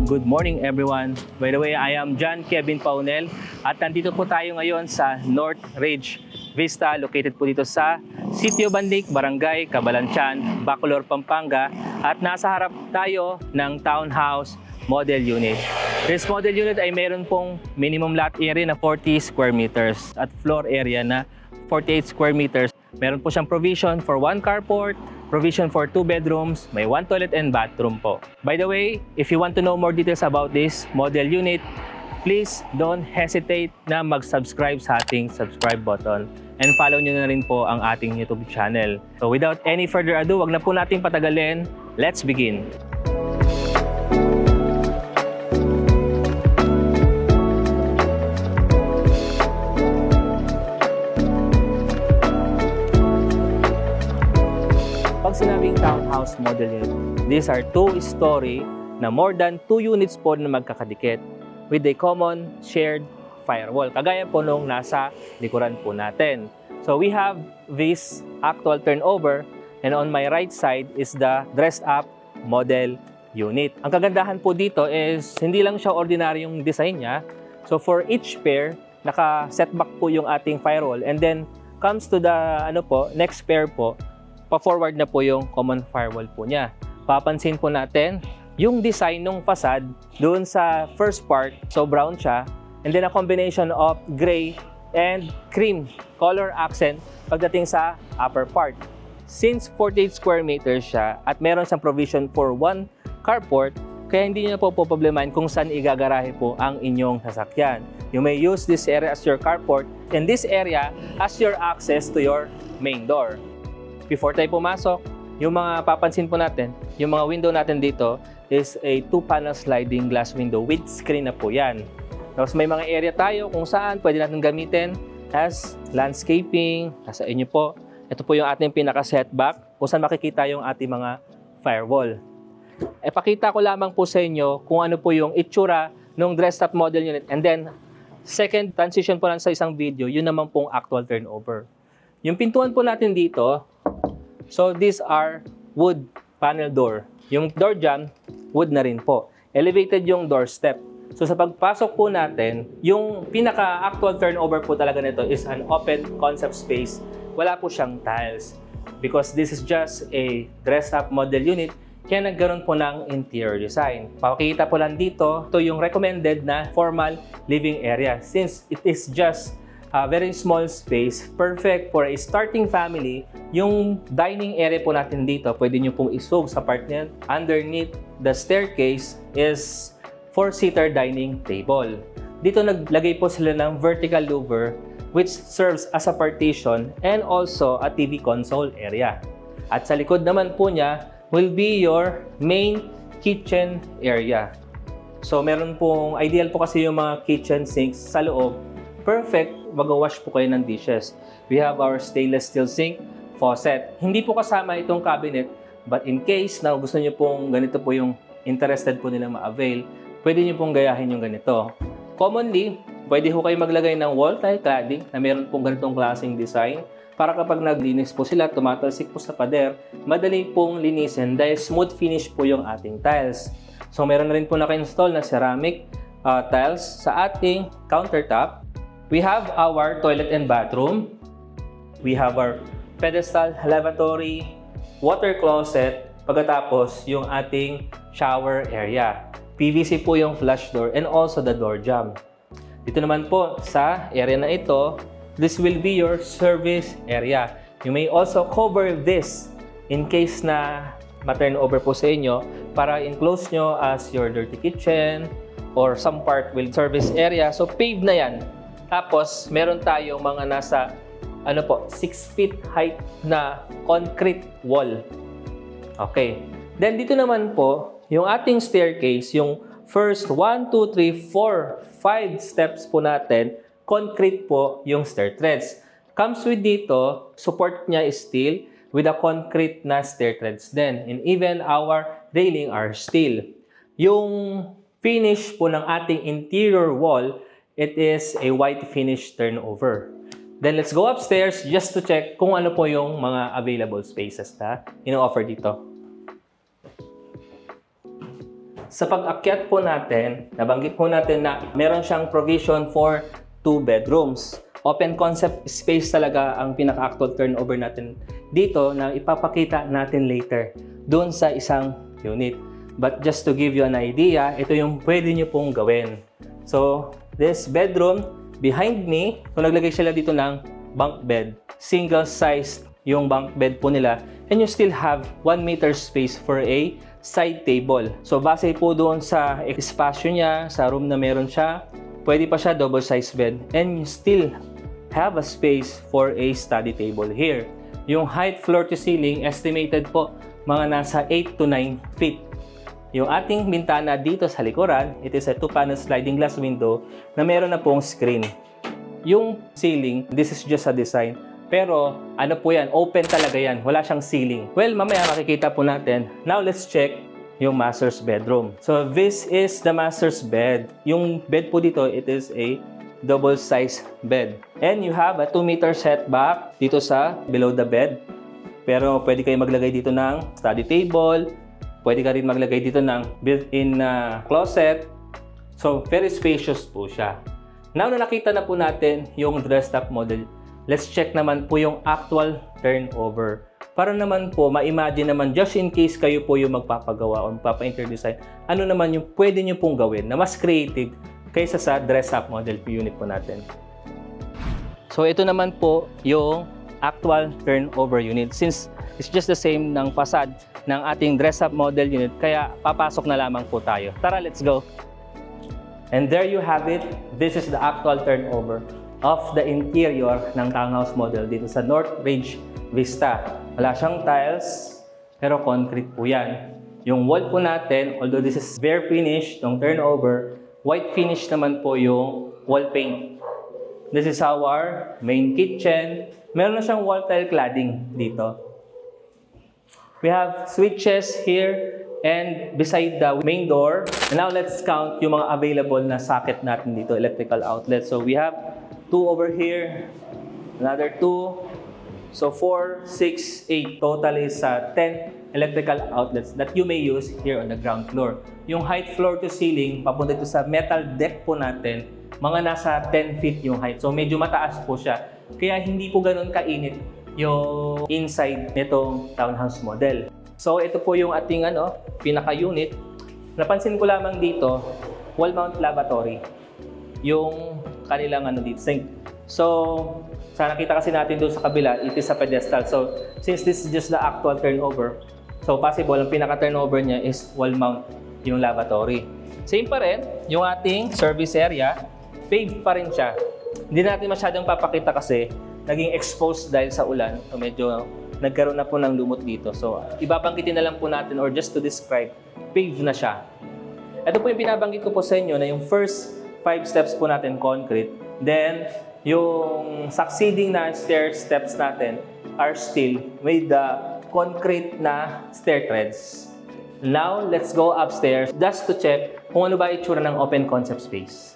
Good morning everyone. By the way, I am John Kevin Paunel at nandito po tayo ngayon sa North Ridge Vista, located po dito sa Sitio Bandik, Barangay Cabalanchan, Bacolor, Pampanga, at nasa harap tayo ng townhouse model unit. This model unit ay meron pong minimum lot area na 40 square meters at floor area na 48 square meters. Meron po siyang provision for 1 carport, provision for 2 bedrooms, may 1 toilet and bathroom po. By the way, if you want to know more details about this model unit, please don't hesitate na mag-subscribe sa ating subscribe button and follow nyo na rin po ang ating YouTube channel. So without any further ado, wag na po nating patagalin. Let's begin! Pag sinabing townhouse model unit, these are 2-story na more than 2 units po na magkakadikit with a common shared firewall. Kagaya po nung nasa likuran po natin. So we have this actual turnover and on my right side is the dressed up model unit. Ang kagandahan po dito is hindi lang siya ordinaryong design niya. So for each pair, naka-setback po yung ating firewall and then comes to the next pair po, pa-forward na po yung common firewall po niya. Papansin po natin, yung design ng facade doon sa first part, so brown siya, and then a combination of gray and cream color accent pagdating sa upper part. Since 48 square meters siya at meron siyang provision for 1 carport, kaya hindi niyo po problemahin kung saan igagarahe po ang inyong sasakyan. You may use this area as your carport and this area as your access to your main door. Before tayo pumasok, yung mga papansin po natin, yung mga window natin dito is a 2-panel sliding glass window with screen na po yan. Tapos may mga area tayo kung saan pwede natin gamitin as landscaping, nasa inyo po. Ito po yung ating pinaka-setback kung saan makikita yung ating mga firewall. Pakita ko lamang po sa inyo kung ano po yung itsura ng dressed up model unit. And then, second transition po lang sa isang video, yun naman pong actual turnover. Yung pintuan po natin dito, so these are wood panel door. Yung door jamb, wood na rin po. Elevated yung doorstep. So sa pagpasok po natin, yung pinaka-actual turnover po talaga nito is an open concept space. Wala po siyang tiles. Because this is just a dressed up model unit, kaya nagkaroon po ng interior design. Pakikita po lang dito, ito yung recommended na formal living area. Since it is just a very small space, perfect for a starting family. Yung dining area po natin dito, pwede nyo pong isog sa part niyan. Underneath the staircase is 4-seater dining table. Dito naglagay po sila ng vertical louver which serves as a partition and also a TV console area. At sa likod naman po niya will be your main kitchen area. So meron pong ideal po kasi yung mga kitchen sinks sa loob. Perfect, mag-wash po kayo ng dishes. We have our stainless steel sink, faucet. Hindi po kasama itong cabinet, but in case na gusto niyo pong ganito po yung interested po nila ma-avail, pwede niyo pong gayahin yung ganito. Commonly, pwede po kayo maglagay ng wall tile cladding na meron pong ganitong klaseng design para kapag naglinis po sila, tumatalsik po sa pader, madali pong linisin dahil smooth finish po yung ating tiles. So meron na rin po naka-install na ceramic tiles sa ating countertop. We have our toilet and bathroom. We have our pedestal, lavatory, water closet, pagkatapos yung ating shower area. PVC po yung flush door and also the door jamb. Dito naman po sa area na ito, this will be your service area. You may also cover this in case na ma-turn over po sa inyo para enclose nyo as your dirty kitchen or some part will service area. So paved na yan. Tapos, meron tayong mga nasa 6 feet height na concrete wall. Okay. Then, dito naman po, yung ating staircase, yung first 1, 2, 3, 4, 5 steps po natin, concrete po yung stair treads. Comes with dito, support niya is steel with a concrete na stair treads din. And even our railing are steel. Yung finish po ng ating interior wall, it is a white finish turnover. Then let's go upstairs just to check kung ano po yung mga available spaces na ino-offer dito. Sa pag-akyat po natin, nabanggit po natin na meron siyang provision for 2 bedrooms. Open concept space talaga ang pinaka-actual turnover natin dito na ipapakita natin later doon sa isang unit. But just to give you an idea, ito yung pwede nyo pong gawin. So, this bedroom behind me, so naglagay sila dito ng bunk bed. Single-sized yung bunk bed po nila. And you still have 1 meter space for a side table. So, base po doon sa espasyo niya, sa room na meron siya, pwede pa siya double size bed. And you still have a space for a study table here. Yung height floor to ceiling, estimated po mga nasa 8 to 9 feet. Yung ating bintana dito sa likuran, it is a 2-panel sliding glass window na meron na pong screen. Yung ceiling, this is just a design. Pero ano po yan, open talaga yan. Wala siyang ceiling. Well, mamaya makikita po natin. Now, let's check yung master's bedroom. So, this is the master's bed. Yung bed po dito, it is a double size bed. And you have a 2 meter setback dito sa below the bed. Pero pwede kayo maglagay dito ng study table. Pwede ka rin maglagay dito ng built-in closet. So, very spacious po siya. Now na nakita na po natin yung dressed up model, let's check naman po yung actual turnover. Para naman po, ma-imagine naman, just in case kayo po yung magpapagawa o magpapa-interior-design, ano naman yung pwede nyo pong gawin na mas creative kaysa sa dress-up model unit po natin. So, ito naman po yung actual turnover unit. Since it's just the same ng facade ng ating dress-up model unit, kaya papasok na lamang po tayo. Tara, let's go! And there you have it. This is the actual turnover of the interior ng townhouse model dito sa North Ridge Vista. Wala siyang tiles, pero concrete po yan. Yung wall po natin, although this is bare finish, yung turnover, white finish naman po yung wall paint. This is our main kitchen. Meron na siyang wall tile cladding dito. We have switches here and beside the main door. And now let's count yung mga available na socket natin dito, electrical outlets. So we have 2 over here, another 2, so 4, 6, 8. Total is 10 electrical outlets that you may use here on the ground floor. Yung height floor to ceiling, papunta ito sa metal deck po natin, mga nasa 10 feet yung height. So medyo mataas po siya. Kaya hindi po ganun kainit yung inside nitong townhouse model. So ito po yung ating pinaka-unit. Napansin ko lamang dito, wall mount lavatory. Yung kanilang dito, sink. So, sa nakita kasi natin doon sa kabila, it is a pedestal. So, since this is just the actual turnover, so possible, ang pinaka-turnover niya is wall mount, yung lavatory. Same pa rin, yung ating service area, paved pa rin siya. Hindi natin masyadong papakita kasi naging exposed dahil sa ulan. So, medyo nagkaroon na po ng lumot dito. So, ibabanggitin na lang po natin or just to describe, paved na siya. Ito po yung binabanggit ko po sa inyo na yung first 5 steps po natin concrete. Then, yung succeeding na stair steps natin are still with the concrete na stair treads. Now, let's go upstairs just to check kung ano ba itsura ng open concept space.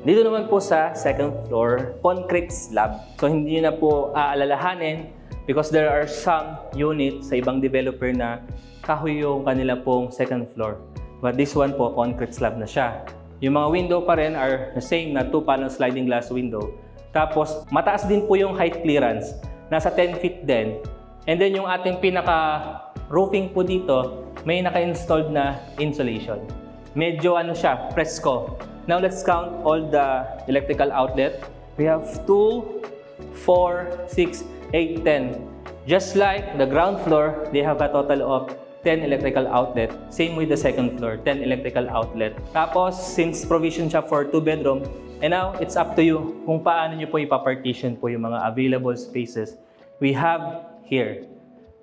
Dito naman po sa second floor, concrete slab. So, hindi nyo na po aalalahanin because there are some units sa ibang developer na kahoy yung kanila pong second floor. But this one po, concrete slab na siya. Yung mga window pa rin are the same na 2-panel sliding glass window. Tapos, mataas din po yung height clearance. Nasa 10 feet din. And then yung ating pinaka-roofing po dito, may naka-installed na insulation. Medyo siya, fresco. Now, let's count all the electrical outlet. We have 2, 4, 6, 8, 10. Just like the ground floor, they have a total of 10 electrical outlet. Same with the second floor, 10 electrical outlet. Tapos, since provision siya for 2 bedroom, and now, it's up to you kung paano nyo po ipapartition po yung mga available spaces we have here.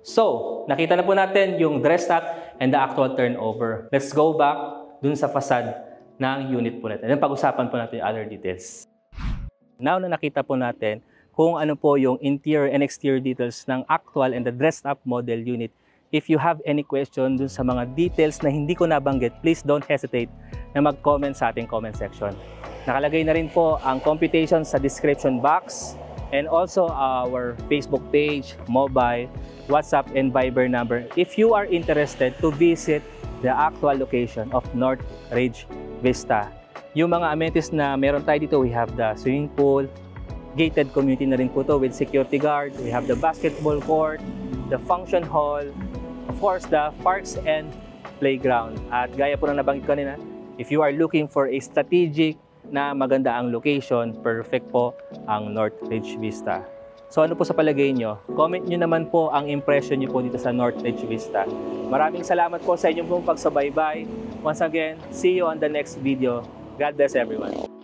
So, nakita na po natin yung dressed up and the actual turnover. Let's go back dun sa facade ng unit po natin. And pag-usapan po natin yung other details. Now na nakita po natin kung ano po yung interior and exterior details ng actual and the dressed up model unit, if you have any question dun sa mga details na hindi ko nabanggit, please don't hesitate na mag-comment sa ating comment section. Nakalagay na rin po ang computation sa description box and also our Facebook page, mobile, WhatsApp, and Viber number if you are interested to visit the actual location of North Ridge Vista. Yung mga amenities na meron tayo dito, we have the swimming pool, gated community na rin po to with security guard. We have the basketball court, the function hall, of course, the parks and playground. At gaya po na nabanggit ko kanina, if you are looking for a strategic na maganda ang location, perfect po ang North Ridge Vista. So ano po sa palagay nyo? Comment nyo naman po ang impression nyo po dito sa North Ridge Vista. Maraming salamat po sa inyong pong pagsabaybay. Once again, see you on the next video. God bless everyone.